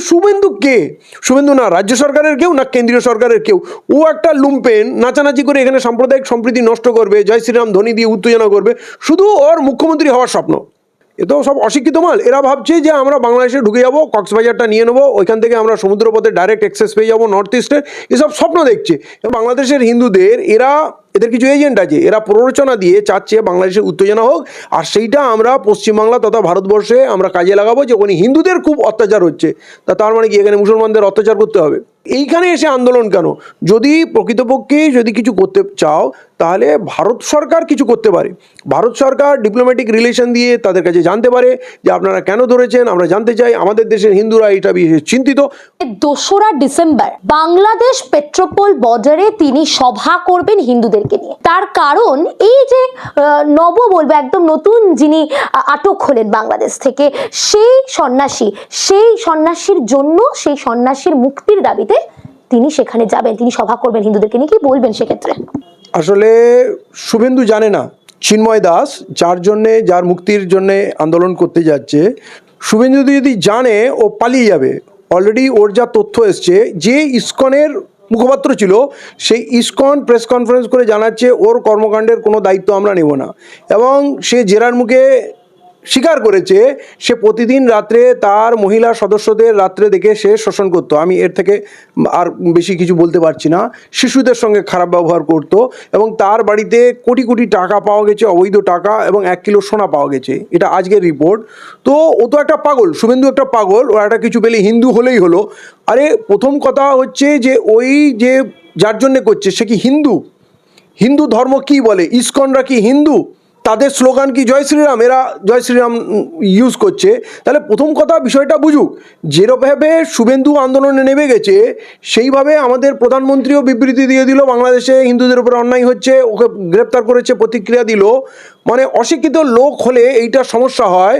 শুভেন্দু কে? শুভেন্দু না রাজ্য সরকারের কেউ না কেন্দ্রীয় সরকারের কেউ, ও একটা লুম্পেন নাচানাচি করে এখানে সাম্প্রদায়িক সম্প্রীতি নষ্ট করবে, জয় শ্রীরাম ধ্বনি দিয়ে উত্তেজনা করবে, শুধু ওর মুখ্যমন্ত্রী হওয়ার স্বপ্ন। এ তো সব অশিক্ষিত মাল। এরা ভাবছে যে আমরা বাংলাদেশে ঢুকে যাবো, কক্সবাজারটা নিয়ে নেবো, ওইখান থেকে আমরা সমুদ্রপথে ডাইরেক্ট অ্যাক্সেস পেয়ে যাবো নর্থ ইস্টের, এসব স্বপ্ন দেখছে। এবং বাংলাদেশের হিন্দুদের এদের কিছু এজেন্ট আছে, এরা প্ররোচনা দিয়ে চাচ্ছে বাংলাদেশে উত্তেজনা হোক, আর সেইটা আমরা পশ্চিমবাংলা তথা ভারতবর্ষে আমরা কাজে লাগাবো, যে ওখানে হিন্দুদের খুব অত্যাচার হচ্ছে। তার মানে কি এখানে মুসলমানদের অত্যাচার করতে হবে? এইখানে এসে আন্দোলন কেন? যদি প্রকৃতপক্ষে যদি কিছু করতে চাও তাহলে ভারত সরকার কিছু করতে পারে। ভারত সরকার ডিপ্লোম্যাটিক রিলেশন দিয়ে তাদের কাছে জানতে পারে যে আপনারা কেন ধরেছেন, আমরা জানতে চাই, আমাদের দেশের হিন্দুরা এটা বিশেষ চিন্তিত। 2রা ডিসেম্বর বাংলাদেশ পেট্রোপোল বর্ডারে তিনি সভা করবেন হিন্দুদেরকে নিয়ে। তার কারণ এই যে বলবো একদম নতুন যিনি আটক হলেন বাংলাদেশ থেকে, সেই সন্ন্যাসীর জন্য, সেই সন্ন্যাসীর মুক্তির দাবিতে তিনি সেখানে যাবেন, তিনি সভা করবেন হিন্দুদেরকে নিয়ে। কি বলবেন সেক্ষেত্রে? আসলে শুভেন্দু জানে না চিন্ময় দাস যার মুক্তির জন্যে আন্দোলন করতে যাচ্ছে, শুভেন্দু যদি জানে ও পালিয়ে যাবে। অলরেডি ওর যা তথ্য এসছে, যে ইসকনের মুখপাত্র ছিল সেই ইসকন প্রেস কনফারেন্স করে জানাচ্ছে ওর কর্মকাণ্ডের কোনো দায়িত্ব আমরা নেব না, এবং সে জেরার মুখে স্বীকার করেছে সে প্রতিদিন রাত্রে তার মহিলা সদস্যদের রাত্রে দেখে সে শোষণ করতো। আমি এর থেকে আর বেশি কিছু বলতে পারছি না। শিশুদের সঙ্গে খারাপ ব্যবহার করতো, এবং তার বাড়িতে কোটি কোটি টাকা পাওয়া গেছে, অবৈধ টাকা, এবং 1 কিলো সোনা পাওয়া গেছে। এটা আজকের রিপোর্ট। তো ও তো একটা পাগল, শুভেন্দু একটা পাগল, ও একটা কিছু পেলে হিন্দু হলেই হলো। আরে প্রথম কথা হচ্ছে যে ওই যে যার জন্যে করছে সে কি হিন্দু? হিন্দু ধর্ম কি বলে? ইসকনরা কি হিন্দু? তাদের স্লোগান কি জয় শ্রীরাম? এরা জয় শ্রীরাম ইউজ করছে। তাহলে প্রথম কথা বিষয়টা বুঝুক। যেভাবে শুভেন্দু আন্দোলনে নেমে গেছে, সেইভাবে আমাদের প্রধানমন্ত্রীও বিবৃতি দিয়ে দিল বাংলাদেশে হিন্দুদের উপর অন্যায় হচ্ছে, ওকে গ্রেপ্তার করেছে, প্রতিক্রিয়া দিল। মানে অশিক্ষিত লোক হলে এইটা সমস্যা হয়।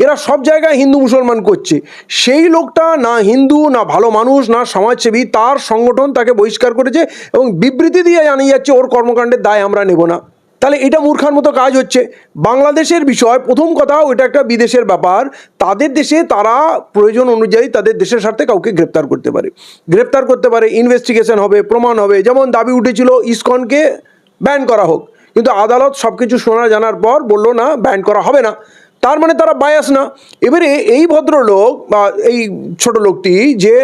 এরা সব জায়গায় হিন্দু মুসলমান করছে। সেই লোকটা না হিন্দু, না ভালো মানুষ, না সমাজসেবী, তার সংগঠন তাকে বহিষ্কার করেছে এবং বিবৃতি দিয়ে জানিয়ে যাচ্ছে ওর কর্মকাণ্ডের দায় আমরা নেব না। তাহলে এটা মূর্খার মতো কাজ হচ্ছে। বাংলাদেশের বিষয় প্রথম কথা, ওইটা একটা বিদেশের ব্যাপার। তাদের দেশে তারা প্রয়োজন অনুযায়ী তাদের দেশের স্বার্থে কাউকে গ্রেপ্তার করতে পারে, ইনভেস্টিগেশন হবে, প্রমাণ হবে। যেমন দাবি উঠেছিল ইসকনকে ব্যান করা হোক, কিন্তু আদালত সব কিছু শোনা জানার পর বললো না, ব্যান করা হবে না। তার মানে তারা বায়াস না। এবারে এই ভদ্রলোক বা এই ছোট লোকটি যে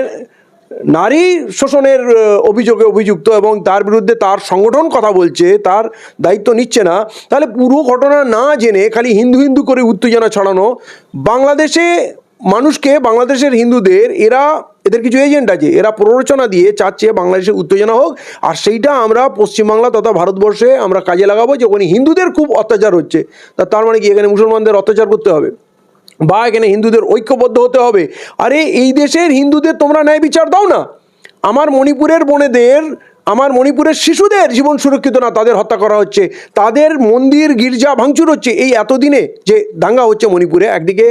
নারী শোষণের অভিযোগে অভিযুক্ত এবং তার বিরুদ্ধে তার সংগঠন কথা বলছে, তার দায়িত্ব নিচ্ছে না, তাহলে পুরো ঘটনা না জেনে খালি হিন্দু হিন্দু করে উত্তেজনা ছড়ানো। বাংলাদেশে মানুষকে, বাংলাদেশের হিন্দুদের, এদের কিছু এজেন্ট আছে, এরা প্ররোচনা দিয়ে চাচ্ছে বাংলাদেশে উত্তেজনা হোক, আর সেইটা আমরা পশ্চিমবাংলা তথা ভারতবর্ষে আমরা কাজে লাগাবো, যে ওখানে হিন্দুদের খুব অত্যাচার হচ্ছে। তার মানে কি এখানে মুসলমানদের অত্যাচার করতে হবে, বা এখানে হিন্দুদের ঐক্যবদ্ধ হতে হবে? আরে এই দেশের হিন্দুদের তোমরা ন্যায় বিচার দাও না। আমার মণিপুরের বোনেদের, আমার মণিপুরের শিশুদের জীবন সুরক্ষিত না, তাদের হত্যা করা হচ্ছে, তাদের মন্দির গির্জা ভাঙচুর হচ্ছে। এই এতদিনে যে দাঙ্গা হচ্ছে মণিপুরে, একদিকে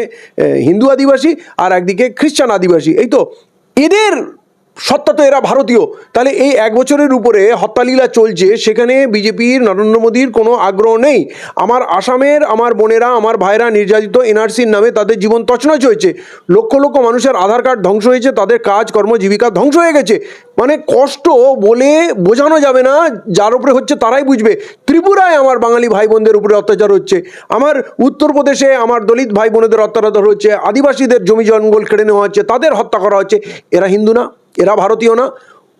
হিন্দু আদিবাসী আর একদিকে খ্রিস্টান আদিবাসী, এই তো এদের সত্তা তো এরা ভারতীয়। তাহলে এই 1 বছরের উপরে হত্যালীলা চলছে, সেখানে বিজেপির, নরেন্দ্র মোদীর কোনো আগ্রহ নেই। আমার আসামের আমার বোনেরা, আমার ভাইরা নির্যাতিত, এনআরসির নামে তাদের জীবন তছনছ হয়েছে, লক্ষ লক্ষ মানুষের আধার কার্ড ধ্বংস হয়েছে, তাদের কাজ কর্ম জীবিকা ধ্বংস হয়ে গেছে। মানে কষ্ট বলে বোঝানো যাবে না, যার উপরে হচ্ছে তারাই বুঝবে। ত্রিপুরায় আমার বাঙালি ভাই বোনদের উপরে অত্যাচার হচ্ছে, আমার উত্তরপ্রদেশে আমার দলিত ভাই বোনেদের অত্যাচার হচ্ছে, আদিবাসীদের জমি জঙ্গল কেড়ে নেওয়া হচ্ছে, তাদের হত্যা করা হচ্ছে। এরা হিন্দু না? এরা ভারতীয় না?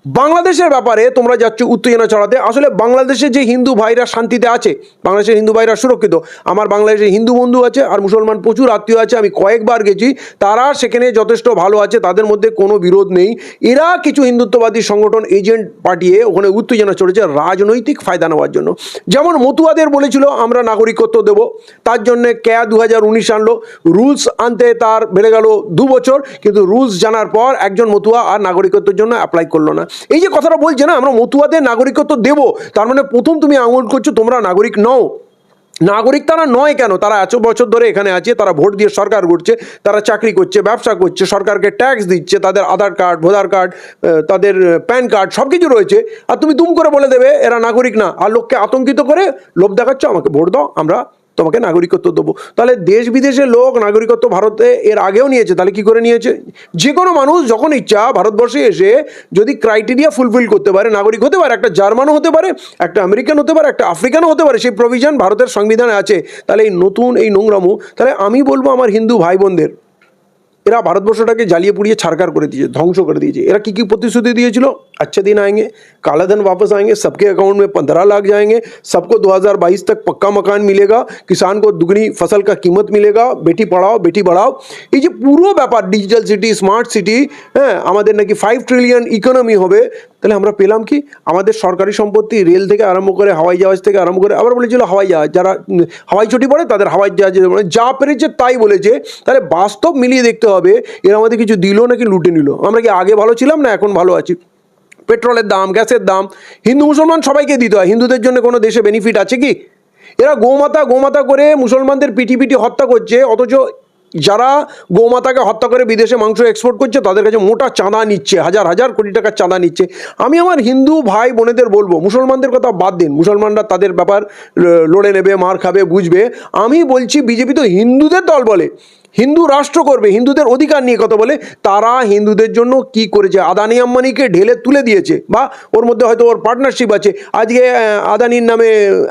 বাংলাদেশের ব্যাপারে তোমরা যাচ্ছ উত্তেজনা ছড়াতে। আসলে বাংলাদেশে যে হিন্দু ভাইরা শান্তিতে আছে, বাংলাদেশের হিন্দু ভাইরা সুরক্ষিত। আমার বাংলাদেশে হিন্দু বন্ধু আছে আর মুসলমান প্রচুর আত্মীয় আছে, আমি কয়েকবার গেছি, তারা সেখানে যথেষ্ট ভালো আছে, তাদের মধ্যে কোনো বিরোধ নেই। এরা কিছু হিন্দুত্ববাদী সংগঠন এজেন্ট পাঠিয়ে ওখানে উত্তেজনা চড়েছে রাজনৈতিক ফায়দা নেওয়ার জন্য। যেমন মতুয়াদের বলেছিল আমরা নাগরিকত্ব দেব, তার জন্যে ক্যা 2019 আনলো, রুলস আনতে তার বেড়ে গেল 2 বছর, কিন্তু রুলস জানার পর একজন মতুয়া আর নাগরিকত্বের জন্য অ্যাপ্লাই করলো না। এই যে কথাটা বলছে না, আমরা মতুয়াদের নাগরিকত্ব দেব, তার মানে প্রথম তুমি আঙুল করছো তোমরা নাগরিক নও। নাগরিক তারা নয় কেন? তারা 100 বছর ধরে এখানে আছে, তারা ভোট দিয়ে সরকার করছে, তারা চাকরি করছে, ব্যবসা করছে, সরকারকে ট্যাক্স দিচ্ছে, তাদের আধার কার্ড, ভোটার কার্ড, তাদের প্যান কার্ড সব কিছু রয়েছে, আর তুমি দুম করে বলে দেবে এরা নাগরিক না, আর লোককে আতঙ্কিত করে লোভ দেখাচ্ছ আমাকে ভোট দাও, আমরা তোমাকে নাগরিকত্ব দেবো। তাহলে দেশ বিদেশের লোক নাগরিকত্ব ভারতে এর আগেও নিয়েছে, তাহলে কি করে নিয়েছে? যে কোনো মানুষ যখন ইচ্ছা ভারতবর্ষে এসে যদি ক্রাইটেরিয়া ফুলফিল করতে পারে নাগরিক হতে পারে, একটা জার্মানও হতে পারে, একটা আমেরিকান হতে পারে, একটা আফ্রিকানও হতে পারে, সেই প্রভিশন ভারতের সংবিধানে আছে। তাহলে এই নতুন এই নোংরামো, তাহলে আমি বলবো আমার হিন্দু ভাই বোনদের, এরা ভারতবর্ষটাকে জ্বালিয়ে পুড়িয়ে ছারকার করে দিয়েছে, ধ্বংস করে দিয়েছে। এরা কি প্রতিশ্रुति दिए अच्छे दिन आएंगे, काला धन वापस आएंगे, सबके अकाउंट में 15 लाख जाएंगे, सबको 2022 तक पक्का मकान मिलेगा, किसान को दुगनी फसल का कीमत मिलेगा, बेटी पढ़ाओ बेटी बढ़ाओ, এই যে পুরো ব্যাপার ডিজিটাল সিটি স্মার্ট সিটি, হ্যাঁ আমাদের নাকি 5 ট্রিলিয়ন ইকোনমি হবে। তাহলে আমরা পেলাম কি? আমাদের সরকারি সম্পত্তি রেল থেকে আরম্ভ করে হাওয়াই জাহাজ থেকে আরম্ভ করে, আবার বলেছিল হাওয়াই জাহাজ, যারা হাওয়াই ছুটি পড়ে তাদের হাওয়াই জাহাজে যা পেরেছে তাই বলেছে। তাহলে বাস্তব মিলিয়ে দেখতে হবে এরা আমাদের কিছু দিল নাকি লুটে নিল। আমরা কি আগে ভালো ছিলাম না এখন ভালো আছি? পেট্রোলের দাম, গ্যাসের দাম হিন্দু মুসলমান সবাইকে দিতে হয়, হিন্দুদের জন্য কোনো দেশে বেনিফিট আছে কি? এরা গোমাতা করে মুসলমানদের পিটি হত্যা করছে, অথচ যারা গোমাতাকে হত্যা করে বিদেশে মাংস এক্সপোর্ট করছে তাদের কাছে মোটা চাঁদা নিচ্ছে, হাজার হাজার কোটি টাকার চাঁদা নিচ্ছে। আমি আমার হিন্দু ভাই বোনেদের বলবো, মুসলমানদের কথা বাদ দিন, মুসলমানরা তাদের ব্যাপার লড়ে নেবে, মার খাবে, বুঝবে। আমি বলছি বিজেপি তো হিন্দুদের দল বলে, হিন্দু রাষ্ট্র করবে, হিন্দুদের অধিকার নিয়ে কথা বলে, তারা হিন্দুদের জন্য কি করেছে? আদানি আম্বানিকে ঢেলে তুলে দিয়েছে, বা ওর মধ্যে হয়তো ওর পার্টনারশিপ আছে। আজকে আদানির নামে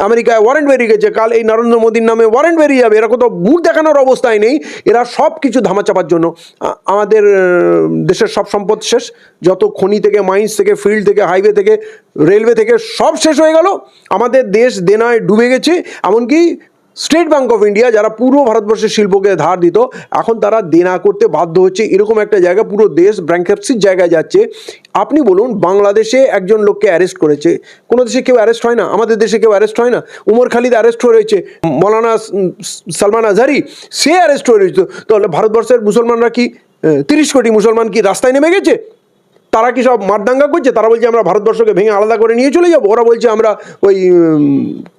আমেরিকায় ওয়ারেন্ট বেরিয়ে গেছে, কাল এই নরেন্দ্র মোদীর নামে ওয়ারেন্ট বেরিয়ে যাবে। এরা কোথাও মুখ দেখানোর অবস্থায় নেই, এরা সব কিছু ধামাচাপার জন্য। আমাদের দেশের সব সম্পদ শেষ, যত খনি থেকে, মাইন্স থেকে, ফিল্ড থেকে, হাইওয়ে থেকে, রেলওয়ে থেকে সব শেষ হয়ে গেল। আমাদের দেশ দেনায় ডুবে গেছে। এমনকি স্টেট ব্যাঙ্ক অফ ইন্ডিয়া যারা পুরো ভারতবর্ষের শিল্পকে ধার দিত, এখন তারা দেনা করতে বাধ্য হচ্ছে। এরকম একটা জায়গা, পুরো দেশ ব্যাংক্রাপসির জায়গায় যাচ্ছে। আপনি বলুন, বাংলাদেশে একজন লোককে অ্যারেস্ট করেছে, কোনো দেশে কেউ অ্যারেস্ট হয় না, আমাদের দেশে কেউ অ্যারেস্ট হয় না। উমর খালিদ অ্যারেস্ট হয়ে রয়েছে, মৌলানা সালমান আজহারি সে অ্যারেস্ট হয়ে রয়েছে। তাহলে ভারতবর্ষের মুসলমানরা কি 30 কোটি মুসলমান কি রাস্তায় নেমে গেছে? তারা কি সব মারদাঙ্গা করছে? তারা বলছে আমরা ভারতবর্ষকে ভেঙে আলাদা করে নিয়ে চলে যাবো। ওরা বলছে আমরা ওই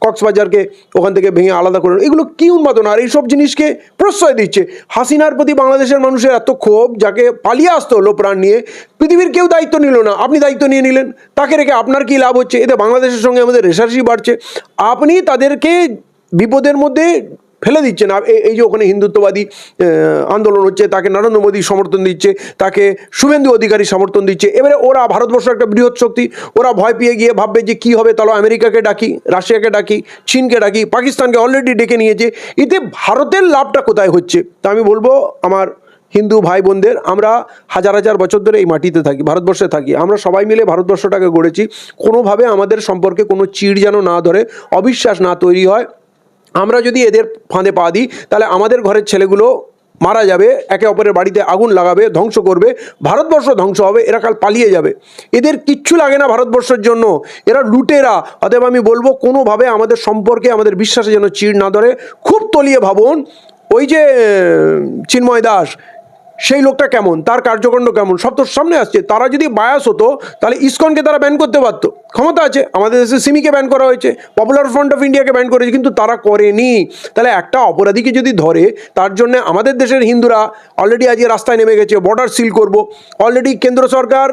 কক্সবাজারকে ওখান থেকে ভেঙে আলাদা করে। এগুলো কি উন্মাদনা! আর এইসব জিনিসকে প্রশ্রয় দিচ্ছে। হাসিনার প্রতি বাংলাদেশের মানুষের এত ক্ষোভ, যাকে পালিয়ে আসতে হলো প্রাণ নিয়ে, পৃথিবীর কেউ দায়িত্ব নিল না, আপনি দায়িত্ব নিয়ে নিলেন। তাকে রেখে আপনার কি লাভ হচ্ছে? এতে বাংলাদেশের সঙ্গে আমাদের রেশারেশি বাড়ছে। আপনি তাদেরকে বিপদের মধ্যে ফেলে দিচ্ছে না। এই যে ওখানে হিন্দুত্ববাদী আন্দোলন হচ্ছে, তাকে নরেন্দ্র মোদী সমর্থন দিচ্ছে, তাকে শুভেন্দু অধিকারী সমর্থন দিচ্ছে। এবারে ওরা ভারতবর্ষ একটা বৃহৎ শক্তি, ওরা ভয় পেয়ে গিয়ে ভাববে যে কী হবে, তাহলে আমেরিকাকে ডাকি, রাশিয়াকে ডাকি, চীনকে ডাকি, পাকিস্তানকে অলরেডি ডেকে নিয়েছে। এতে ভারতের লাভটা কোথায় হচ্ছে? তা আমি বলবো আমার হিন্দু ভাই বোনদের, আমরা হাজার হাজার বছর ধরে এই মাটিতে থাকি, ভারতবর্ষে থাকি, আমরা সবাই মিলে ভারতবর্ষটাকে গড়েছি। কোনোভাবে আমাদের সম্পর্কে কোনো চিড় যেন না ধরে, অবিশ্বাস না তৈরি হয়। আমরা যদি এদের ফাঁদে পা দিই তাহলে আমাদের ঘরের ছেলেগুলো মারা যাবে, একে অপরের বাড়িতে আগুন লাগাবে, ধ্বংস করবে, ভারতবর্ষ ধ্বংস হবে, এরা কাল পালিয়ে যাবে। এদের কিচ্ছু লাগে না ভারতবর্ষের জন্য, এরা লুটেরা। অতএব আমি বলবো কোনোভাবে আমাদের সম্পর্কে, আমাদের বিশ্বাসে যেন চিড় না ধরে। খুব তলিয়ে ভাবুন, ওই যে চিন্ময় দাস, সেই লোকটা কেমন, তার কার্যকাণ্ড কেমন, সব তো সামনে আসছে। তারা যদি বায়াস হতো তাহলে ইসকনকে তারা ব্যান করতে পারতো, ক্ষমতা আছে। আমাদের দেশে সিমিকে ব্যান করা হয়েছে, পপুলার ফ্রন্ট অফ ইন্ডিয়াকে ব্যান করেছে, কিন্তু তারা করেনি। তাহলে একটা অপরাধীকে যদি ধরে, তার জন্য আমাদের দেশের হিন্দুরা অলরেডি আজকে রাস্তায় নেমে গেছে, বর্ডার সিল করব। অলরেডি কেন্দ্র সরকার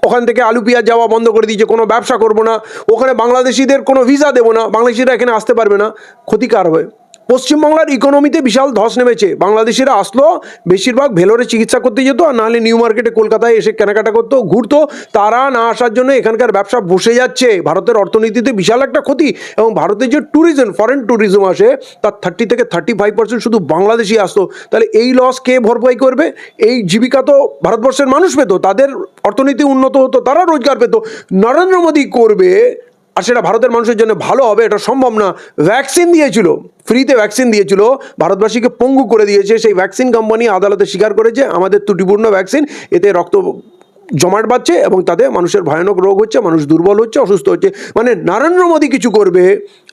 ওখান থেকে আলু পেঁয়াজ যাওয়া বন্ধ করে দিয়েছে, কোনো ব্যবসা করবো না, ওখানে বাংলাদেশিদের কোনো ভিসা দেবো না, বাংলাদেশিরা এখানে আসতে পারবে না। ক্ষতিকার হবে। পশ্চিমবাংলার ইকোনমিতে বিশাল ধস নেমেছে। বাংলাদেশিরা আসলো, বেশিরভাগ ভেলোরে চিকিৎসা করতে যেত, আর নাহলে নিউ মার্কেটে কলকাতায় এসে কেনাকাটা করতো, ঘুরতো। তারা না আসার জন্য এখানকার ব্যবসা বসে যাচ্ছে। ভারতের অর্থনীতিতে বিশাল একটা ক্ষতি। এবং ভারতের যে ট্যুরিজম, ফরেন ট্যুরিজম আসে, তার 30 থেকে 35% শুধু বাংলাদেশি আসতো। তাহলে এই লস কে ভরপাই করবে? এই জীবিকা তো ভারতবর্ষের মানুষ পেত, তাদের অর্থনীতি উন্নত হতো, তারা রোজগার পেত। নরেন্দ্র মোদী করবে, আর সেটা ভারতের মানুষের জন্য ভালো হবে, এটা সম্ভব না। ভ্যাকসিন দিয়েছিল, ফ্রিতে ভ্যাকসিন দিয়েছিল, ভারতবাসীকে পঙ্গু করে দিয়েছে। সেই ভ্যাকসিন কোম্পানি আদালতে স্বীকার করেছে আমাদের ত্রুটিপূর্ণ ভ্যাকসিন, এতে রক্ত জমাট বাঁধছে এবং তাতে মানুষের ভয়ানক রোগ হচ্ছে, মানুষ দুর্বল হচ্ছে, অসুস্থ হচ্ছে। মানে নরেন্দ্র মোদী কিছু করবে,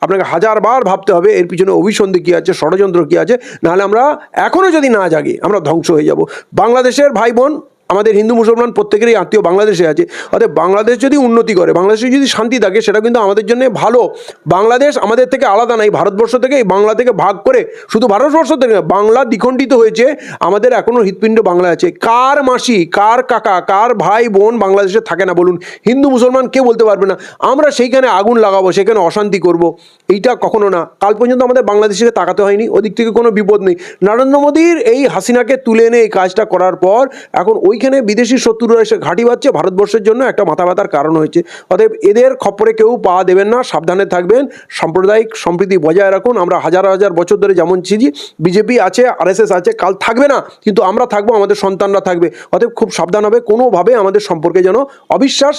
আপনাকে হাজারবার ভাবতে হবে এর পিছনে অভিসন্ধি কী আছে, ষড়যন্ত্র কী আছে। নাহলে আমরা এখনও যদি না জাগি, আমরা ধ্বংস হয়ে যাব। বাংলাদেশের ভাই বোন, আমাদের হিন্দু মুসলমান প্রত্যেকেরই আত্মীয় বাংলাদেশে আছে। অর্থাৎ বাংলাদেশ যদি উন্নতি করে, বাংলাদেশে যদি শান্তি থাকে, সেটা কিন্তু আমাদের জন্য ভালো। বাংলাদেশ আমাদের থেকে আলাদা নাই, ভারতবর্ষ থেকে, এই বাংলা থেকে ভাগ করে, শুধু ভারতবর্ষ থেকে না, বাংলা দ্বিখণ্ডিত হয়েছে, আমাদের এখনও হৃৎপিণ্ড বাংলা আছে। কার মাসি, কার কাকা, কার ভাই বোন বাংলাদেশে থাকে না বলুন? হিন্দু মুসলমান কে বলতে পারবে না? আমরা সেইখানে আগুন লাগাবো, সেখানে অশান্তি করব, এইটা কখনো না। কাল পর্যন্ত আমাদের বাংলাদেশকে তাকাতে হয়নি, ওদিক থেকে কোনো বিপদ নেই। নরেন্দ্র মোদীর এই হাসিনাকে তুলে এনে এই কাজটা করার পর এখন ওইখানে বিদেশি শত্রুরা এসে ঘাঁটি বাঁধছে, ভারতবর্ষের জন্য একটা মাথা ব্যথার কারণ হয়েছে। অতএব এদের খপ্পরে কেউ পা দেবেন না, সাবধানে থাকবেন, সাম্প্রদায়িক সম্প্রীতি বজায় রাখুন। আমরা হাজার হাজার বছর ধরে যেমন ছিজি, বিজেপি আছে, আরএসএস আছে, কাল থাকবে না, কিন্তু আমরা থাকবো, আমাদের সন্তানরা থাকবে। অতএব খুব সাবধান হবে, কোনোভাবে আমাদের সম্পর্কে যেন অবিশ্বাস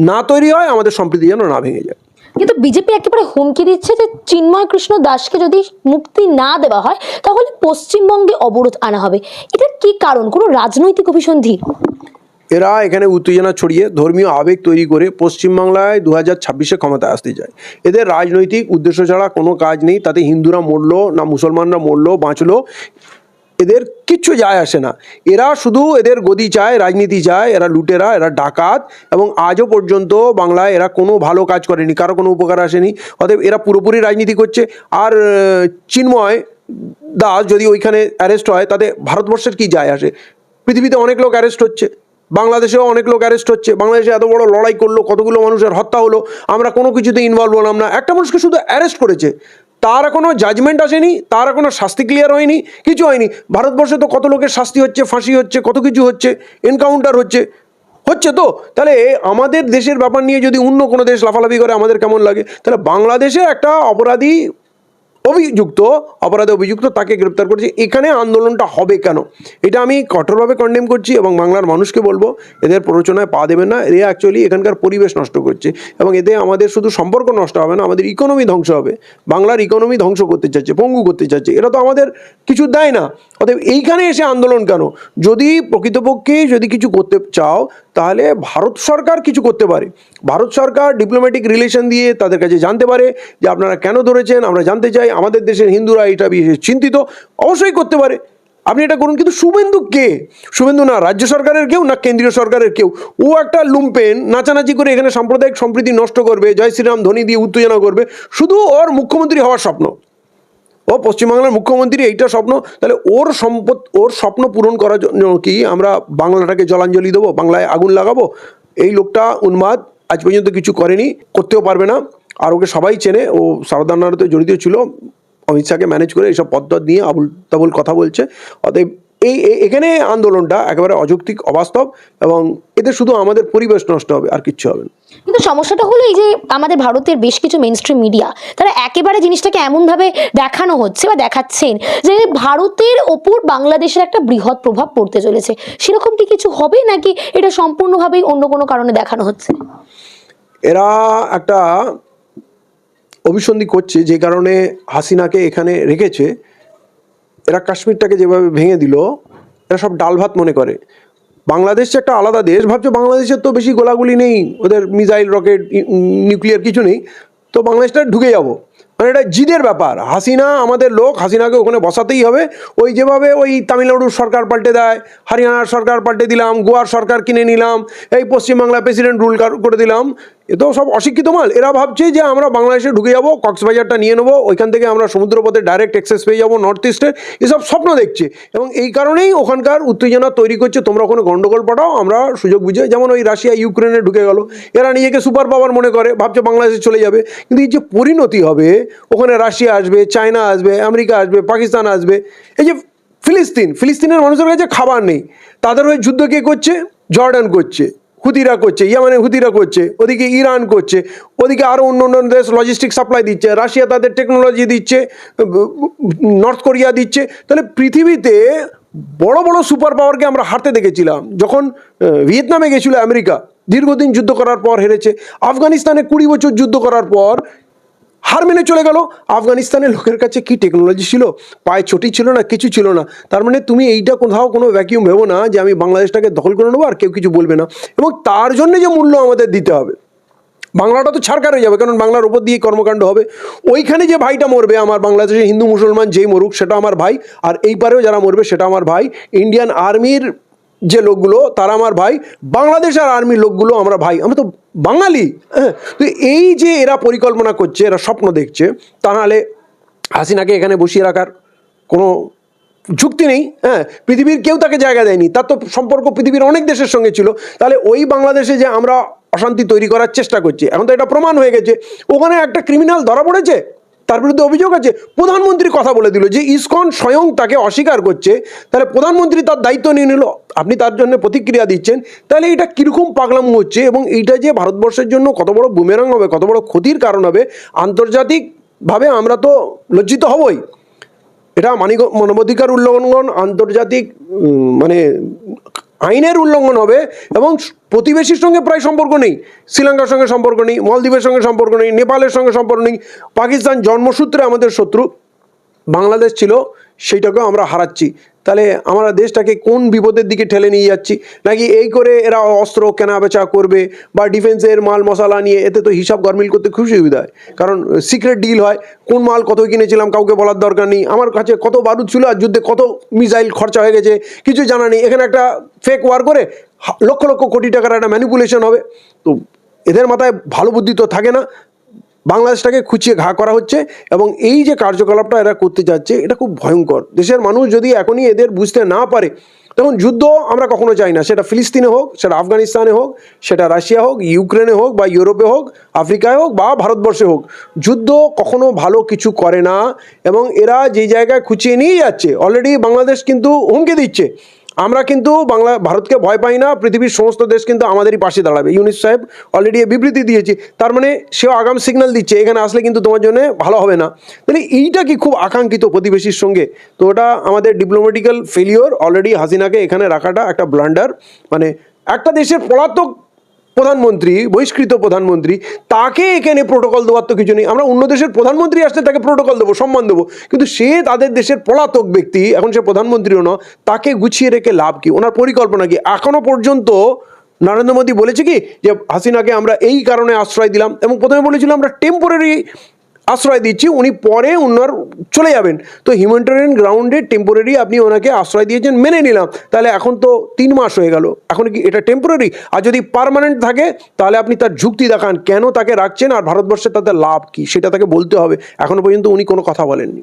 না তৈরি হয়, আমাদের সম্প্রীতি যেন না ভেঙে যায়। কিন্তু বিজেপি একেবারে হুমকি দিচ্ছে যে চিন্ময় কৃষ্ণ দাসকে যদি মুক্তি না দেওয়া হয় তাহলে পশ্চিমবঙ্গে অবরোধ আনা হবে। এটা কি কারণ? কোনো রাজনৈতিক অভিসন্ধি? এরা এখানে উত্তেজনা ছড়িয়ে ধর্মীয় আবেগ তৈরি করে পশ্চিমবাংলায় 2026-এ ক্ষমতায় আসতে চায়। এদের রাজনৈতিক উদ্দেশ্য ছাড়া কোনো কাজ নেই। তাতে হিন্দুরা মরলো না মুসলমানরা মরলো বাঁচলো, এদের কিচ্ছু যায় আসে না। এরা শুধু এদের গদি চায়, রাজনীতি চায়। এরা লুটেরা, এরা ডাকাত, এবং আজও পর্যন্ত বাংলায় এরা কোনো ভালো কাজ করেনি, কারো কোনো উপকার আসেনি। অতএব এরা পুরোপুরি রাজনীতি করছে। আর চিন্ময় দাস যদি ওইখানে অ্যারেস্ট হয়, তাতে ভারতবর্ষের কি যায় আসে? পৃথিবীতে অনেক লোক অ্যারেস্ট হচ্ছে, বাংলাদেশেও অনেক লোক অ্যারেস্ট হচ্ছে। বাংলাদেশে এত বড় লড়াই করলো, কতগুলো মানুষের হত্যা হলো, আমরা কোনো কিছুতে ইনভলভ হলাম না। একটা মানুষকে শুধু অ্যারেস্ট করেছে, তার এখনও জাজমেন্ট আসেনি, তার এখনও শাস্তি ক্লিয়ার হয়নি, কিছু হয়নি। ভারতবর্ষে তো কত লোকের শাস্তি হচ্ছে, ফাঁসি হচ্ছে, কত কিছু হচ্ছে, এনকাউন্টার হচ্ছে। তো তাহলে আমাদের দেশের ব্যাপার নিয়ে যদি অন্য কোনো দেশ লাফালাফি করে আমাদের কেমন লাগে? তাহলে বাংলাদেশে একটা অপরাধী অপরাধে অভিযুক্ত, তাকে গ্রেপ্তার করেছে। এখানে আন্দোলনটা হবে কেন? এটা আমি কঠোরভাবে কন্ডেম করছি, এবং বাংলার মানুষকে বলবো এদের প্ররোচনায় পা দেবেন না। এরা অ্যাকচুয়ালি এখানকার পরিবেশ নষ্ট করছে, এবং এতে আমাদের শুধু সম্পর্ক নষ্ট হবে না, আমাদের ইকোনমি ধ্বংস হবে। বাংলার ইকোনমি ধ্বংস করতে চাচ্ছে, পঙ্গু করতে চাচ্ছে। এরা তো আমাদের কিছু দেয় না। অতএব এইখানে এসে আন্দোলন কেন? যদি প্রকৃতপক্ষে যদি কিছু করতে চাও, তাহলে ভারত সরকার কিছু করতে পারে। ভারত সরকার ডিপ্লোম্যাটিক রিলেশন দিয়ে তাদের কাছে জানতে পারে যে আপনারা কেন ধরেছেন, আমরা জানতে চাই, আমাদের দেশের হিন্দুরা এটা বিশেষ চিন্তিত, অবশ্যই করতে পারে। আপনি এটা করুন। কিন্তু শুভেন্দু কে? শুভেন্দু না রাজ্য সরকারের কেউ, না কেন্দ্রীয় সরকারের কেউ। ও একটা লুম্পেন, নাচানাচি করে এখানে সাম্প্রদায়িক সম্প্রীতি নষ্ট করবে, জয় শ্রীরাম ধ্বনি দিয়ে উত্তেজনা করবে, শুধু ওর মুখ্যমন্ত্রী হওয়ার স্বপ্ন। ও পশ্চিমবাংলার মুখ্যমন্ত্রী, এইটা স্বপ্ন। তাহলে ওর স্বপ্ন পূরণ করার জন্য কি আমরা বাংলাটাকে জলাঞ্জলি দেবো, বাংলায় আগুন লাগাবো? এই লোকটা উন্মাদ, আজ পর্যন্ত কিছু করেনি, করতেও পারবে না। আর ওকে সবাই চেনে, ও সারদানাতে জড়িত ছিল, অমিত শাহকে ম্যানেজ করে এইসব পদ্ধতি নিয়ে আবুল তাবুল কথা বলছে। অতএব এখানে আন্দোলনটা একেবারে অযৌক্তিক, অবাস্তব, এবং এতে শুধু আমাদের পরিবেশ নষ্ট হবে, আর কিচ্ছু হবে না। কিন্তু সমস্যাটা হলো এই যে আমাদের ভারতের বেশ কিছু মেইনস্ট্রিম মিডিয়া, তারা একেবারে জিনিসটাকে এমনভাবে দেখানো হচ্ছে বা দেখাচ্ছেন যে ভারতের ওপর বাংলাদেশের একটা বৃহৎ প্রভাব পড়তে চলেছে। সেরকম কি কিছু হবে, নাকি এটা সম্পূর্ণভাবেই অন্য কোনো কারণে দেখানো হচ্ছে? এরা একটা অভিসন্ধি করছে, যে কারণে হাসিনাকে এখানে রেখেছে। এরা কাশ্মীরটাকে যেভাবে ভেঙে দিল, এরা সব ডাল ভাত মনে করে। বাংলাদেশ একটা আলাদা দেশ ভাবছে, বাংলাদেশের তো বেশি গোলাগুলি নেই, ওদের মিসাইল, রকেট, নিউক্লিয়ার কিছু নেই, তো বাংলাদেশটা ঢুকে যাবো। মানে এটা জিদের ব্যাপার। হাসিনা আমাদের লোক, হাসিনাকে ওখানে বসাতেই হবে। ওই যেভাবে ওই তামিলনাড়ুর সরকার পাল্টে দেয়, হরিয়ানার সরকার পাল্টে দিলাম, গোয়ার সরকার কিনে নিলাম, এই পশ্চিমবাংলা প্রেসিডেন্ট রুল করে দিলাম, এ তো সব অশিক্ষিত মাল। এরা ভাবছে যে আমরা বাংলাদেশে ঢুকে যাবো, কক্সবাজারটা নিয়ে নেবো, ওইখান থেকে আমরা সমুদ্রপথে ডাইরেক্ট অ্যাক্সেস পেয়ে যাবো নর্থ ইস্টের। এসব স্বপ্ন দেখছে, এবং এই কারণেই ওখানকার উত্তেজনা তৈরি করছে। তোমরা ওখানে গন্ডগোল পাঠাও, আমরা সুযোগ বুঝে, যেমন ওই রাশিয়া ইউক্রেনে ঢুকে গেল, এরা নিজেকে সুপার পাওয়ার মনে করে, ভাবছে বাংলাদেশে চলে যাবে। কিন্তু এই যে পরিণতি হবে, ওখানে রাশিয়া আসবে, চায়না আসবে, আমেরিকা আসবে, পাকিস্তান আসবে। এই যে ফিলিস্তিনের মানুষের কাছে খাবার নেই, তাদের ওই যুদ্ধ কে করছে? জর্ডান করছে, হুতিরা করছে, ইয়ামানে হুতিরা করছে, ওদিকে ইরান করছে, ওদিকে আরও অন্য অন্য দেশ লজিস্টিক সাপ্লাই দিচ্ছে, রাশিয়া তাদের টেকনোলজি দিচ্ছে, নর্থ কোরিয়া দিচ্ছে। তাহলে পৃথিবীতে বড় বড় সুপার পাওয়ারকে আমরা হারতে দেখেছিলাম। যখন ভিয়েতনামে গেছিল আমেরিকা, দীর্ঘদিন যুদ্ধ করার পর হেরেছে। আফগানিস্তানে 20 বছর যুদ্ধ করার পর হার মেনে চলে গেল। আফগানিস্তানের লোকের কাছে কি টেকনোলজি ছিল? পায়ে চটি ছিল না, কিছু ছিল না। তার মানে তুমি এইটা কোথাও কোনো ভ্যাকিউম ভেবো না যে আমি বাংলাদেশটাকে দখল করে নেবো আর কেউ কিছু বলবে না। এবং তার জন্য যে মূল্য আমাদের দিতে হবে, বাংলাটা তো ছাড়কার হয়ে যাবে, কারণ বাংলার উপর দিয়ে কর্মকাণ্ড হবে। ওইখানে যে ভাইটা মরবে, আমার বাংলাদেশের হিন্দু মুসলমান যেই মরুক সেটা আমার ভাই, আর এই পারেও যারা মরবে সেটা আমার ভাই। ইন্ডিয়ান আর্মির যে লোকগুলো তারা আমার ভাই, বাংলাদেশ আর আর্মির লোকগুলো আমরা ভাই, আমরা তো বাঙালি। হ্যাঁ, তো এই যে এরা পরিকল্পনা করছে, এরা স্বপ্ন দেখছে, তা নাহলে হাসিনাকে এখানে বসিয়ে রাখার কোনো যুক্তি নেই। হ্যাঁ, পৃথিবীর কেউ তাকে জায়গা দেয়নি, তার তো সম্পর্ক পৃথিবীর অনেক দেশের সঙ্গে ছিল। তাহলে ওই বাংলাদেশে যে আমরা অশান্তি তৈরি করার চেষ্টা করছি, এখন তো এটা প্রমাণ হয়ে গেছে। ওখানে একটা ক্রিমিনাল ধরা পড়েছে, তার বিরুদ্ধে অভিযোগ আছে, প্রধানমন্ত্রী কথা বলে দিল যে ইসকন স্বয়ং তাকে অস্বীকার করছে, তাহলে প্রধানমন্ত্রী তার দায়িত্ব নিয়ে নিল, আপনি তার জন্য প্রতিক্রিয়া দিচ্ছেন। তাহলে এটা কীরকম পাগলামো হচ্ছে, এবং এইটা যে ভারতবর্ষের জন্য কত বড় বুমেরাং হবে, কত বড় ক্ষতির কারণ হবে, আন্তর্জাতিকভাবে আমরা তো লজ্জিত হবই। এটা মানবাধিকার উল্লঙ্ঘন, আন্তর্জাতিক মানে আইনের উল্লঙ্ঘন হবে, এবং প্রতিবেশীর সঙ্গে প্রায় সম্পর্ক নেই। শ্রীলঙ্কার সঙ্গে সম্পর্ক নেই, মলদ্বীপের সঙ্গে সম্পর্ক নেই, নেপালের সঙ্গে সম্পর্ক নেই। পাকিস্তান জন্মসূত্রে আমাদের শত্রু, বাংলাদেশ ছিল, সেইটাকেও আমরা হারাচ্ছি। তাহলে আমরা দেশটাকে কোন বিপদের দিকে ঠেলে নিয়ে যাচ্ছি? নাকি এই করে এরা অস্ত্র কেনা বেচা করবে বা ডিফেন্সের মাল মশলা নিয়ে, এতে তো হিসাব গরমিল করতে খুব সুবিধা হয়, কারণ সিক্রেট ডিল হয়, কোন মাল কত কিনেছিলাম কাউকে বলার দরকার নেই, আমার কাছে কত বারুদ ছিল আর যুদ্ধে কত মিসাইল খরচা হয়ে গেছে কিছু জানা নেই। এখানে একটা ফেক ওয়ার করে লক্ষ লক্ষ কোটি টাকার একটা ম্যানিপুলেশন হবে। তো এদের মাথায় ভালো বুদ্ধি তো থাকে না, বাংলাদেশটাকে খুঁচিয়ে ঘা করা হচ্ছে, এবং এই যে কার্যকলাপটা এরা করতে যাচ্ছে এটা খুব ভয়ঙ্কর। দেশের মানুষ যদি এখনই এদের বুঝতে না পারে, তখন যুদ্ধ আমরা কখনো চাই না, সেটা ফিলিস্তিনে হোক, সেটা আফগানিস্তানে হোক, সেটা রাশিয়া হোক, ইউক্রেনে হোক, বা ইউরোপে হোক, আফ্রিকায় হোক, বা ভারতবর্ষে হোক, যুদ্ধ কখনো ভালো কিছু করে না। এবং এরা যে জায়গায় খুঁচিয়ে নিয়ে যাচ্ছে, অলরেডি বাংলাদেশ কিন্তু হুমকি দিচ্ছে, আমরা কিন্তু ভারতকে ভয় পাই না, পৃথিবীর সমস্ত দেশ কিন্তু আমাদেরই পাশে দাঁড়াবে। ইউনুস সাহেব অলরেডি বিবৃতি দিয়েছে, তার মানে সেও আগাম সিগন্যাল দিচ্ছে এখানে আসলে কিন্তু তোমার জন্য ভালো হবে না। তাহলে এইটা কি খুব আকাঙ্ক্ষিত প্রতিবেশীর সঙ্গে? তো ওটা আমাদের ডিপ্লোম্যাটিক্যাল ফেলিওর। অলরেডি হাসিনাকে এখানে রাখাটা একটা ব্লান্ডার। মানে একটা দেশের পলাতক প্রধানমন্ত্রী, বহিষ্কৃত প্রধানমন্ত্রী, তাকে এখানে প্রোটোকল দেওয়ার তো কিছু নেই। আমরা অন্য দেশের প্রধানমন্ত্রী আসলে তাকে প্রোটোকল দেবো, সম্মান দেবো, কিন্তু সে তাদের দেশের পলাতক ব্যক্তি, এখন সে প্রধানমন্ত্রীও না, তাকে গুছিয়ে রেখে লাভ কি? ওনার পরিকল্পনা কি? এখনো পর্যন্ত নরেন্দ্র মোদী বলেছে কি যে হাসিনাকে আমরা এই কারণে আশ্রয় দিলাম, এবং প্রথমে বলেছিল আমরা টেম্পোরারি আশ্রয় দিচ্ছি, উনি পরে উনার চলে যাবেন। তো হিউম্যানিটেরিয়ান গ্রাউন্ডে টেম্পোরারি আপনি ওনাকে আশ্রয় দিয়েছেন, মেনে নিলাম, তাহলে এখন তো 3 মাস হয়ে গেল, এখন কি এটা টেম্পোরারি? আর যদি পার্মানেন্ট থাকে তাহলে আপনি তার যুক্তি দেখান কেন তাকে রাখছেন, আর ভারতবর্ষের তাতে লাভ কি সেটা তাকে বলতে হবে। এখনো পর্যন্ত উনি কোনো কথা বলেননি।